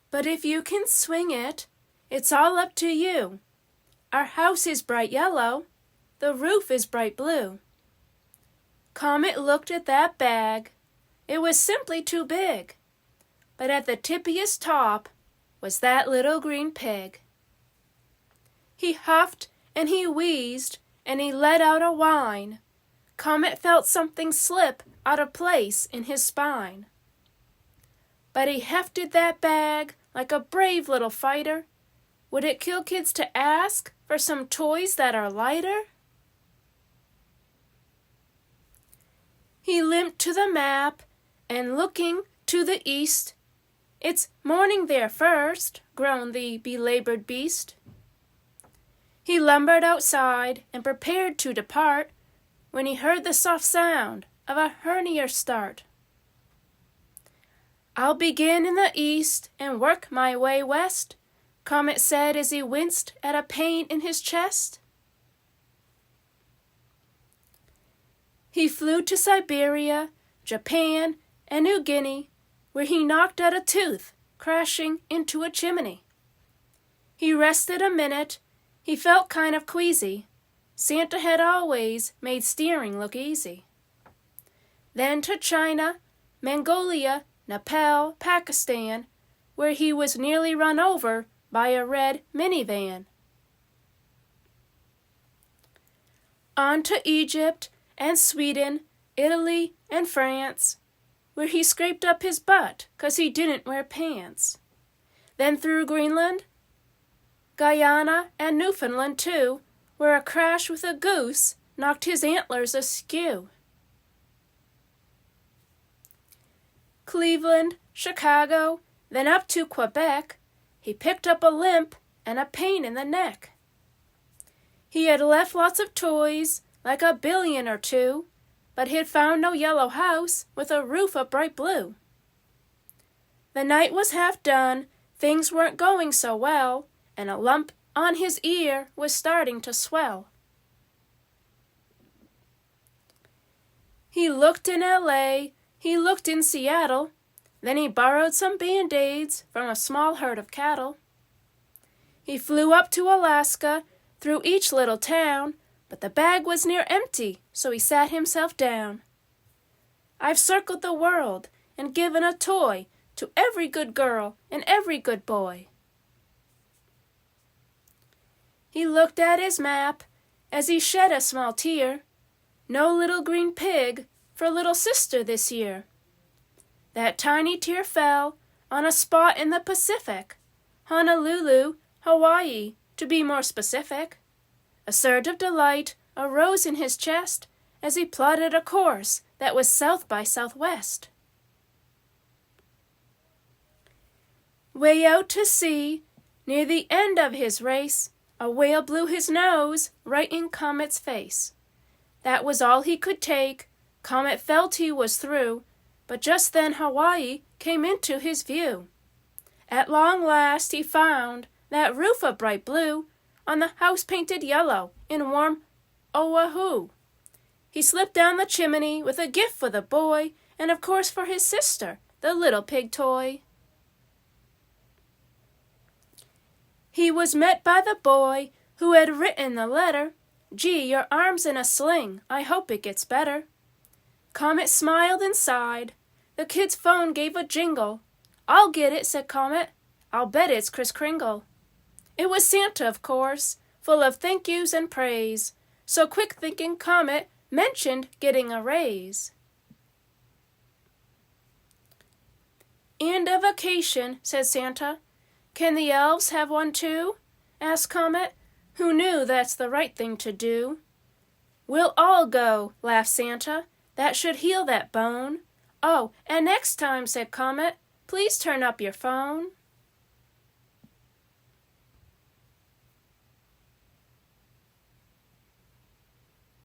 But if you can swing it, it's all up to you. Our house is bright yellow, the roof is bright blue. Comet looked at that bag. It was simply too big. But at the tippiest top was that little green pig. He huffed and he wheezed and he let out a whine. Comet felt something slip out of place in his spine. But he hefted that bag like a brave little fighter. Would it kill kids to ask for some toys that are lighter? He limped to the map and looking to the east, "It's morning there first," groaned the belabored beast. He lumbered outside and prepared to depart when he heard the soft sound of a hernier start. "I'll begin in the east and work my way west," Comet said as he winced at a pain in his chest. He flew to Siberia, Japan, and New Guinea, where he knocked out a tooth, crashing into a chimney. He rested a minute. He felt kind of queasy. Santa had always made steering look easy. Then to China, Mongolia, Nepal, Pakistan, where he was nearly run over by a red minivan. On to Egypt and Sweden, Italy and France, where he scraped up his butt 'cause he didn't wear pants. Then through Greenland, Guyana, and Newfoundland too, where a crash with a goose knocked his antlers askew. Cleveland, Chicago, then up to Quebec, he picked up a limp and a pain in the neck. He had left lots of toys, like a billion or two, but he'd found no yellow house with a roof of bright blue. The night was half done, things weren't going so well, and a lump on his ear was starting to swell. He looked in L.A., he looked in Seattle, then he borrowed some Band-Aids from a small herd of cattle. He flew up to Alaska, through each little town, but the bag was near empty, so he sat himself down. "I've circled the world and given a toy to every good girl and every good boy." He looked at his map as he shed a small tear. No little green pig for little sister this year. That tiny tear fell on a spot in the Pacific, Honolulu, Hawaii, to be more specific. A surge of delight arose in his chest as he plotted a course that was south by southwest. Way out to sea, near the end of his race, a whale blew his nose right in Comet's face. That was all he could take. Comet felt he was through, but just then Hawaii came into his view. At long last he found that roof of bright blue on the house painted yellow in warm Oahu. He slipped down the chimney with a gift for the boy and of course for his sister, the little pig toy. He was met by the boy who had written the letter. "Gee, your arm's in a sling, I hope it gets better." Comet smiled and sighed. The kid's phone gave a jingle. "I'll get it," said Comet. "I'll bet it's Kris Kringle." It was Santa, of course, full of thank yous and praise. So quick-thinking Comet mentioned getting a raise. "And a vacation," said Santa. "Can the elves have one too?" asked Comet, who knew that's the right thing to do. "We'll all go," laughed Santa. "That should heal that bone." "Oh, and next time," said Comet, "please turn up your phone."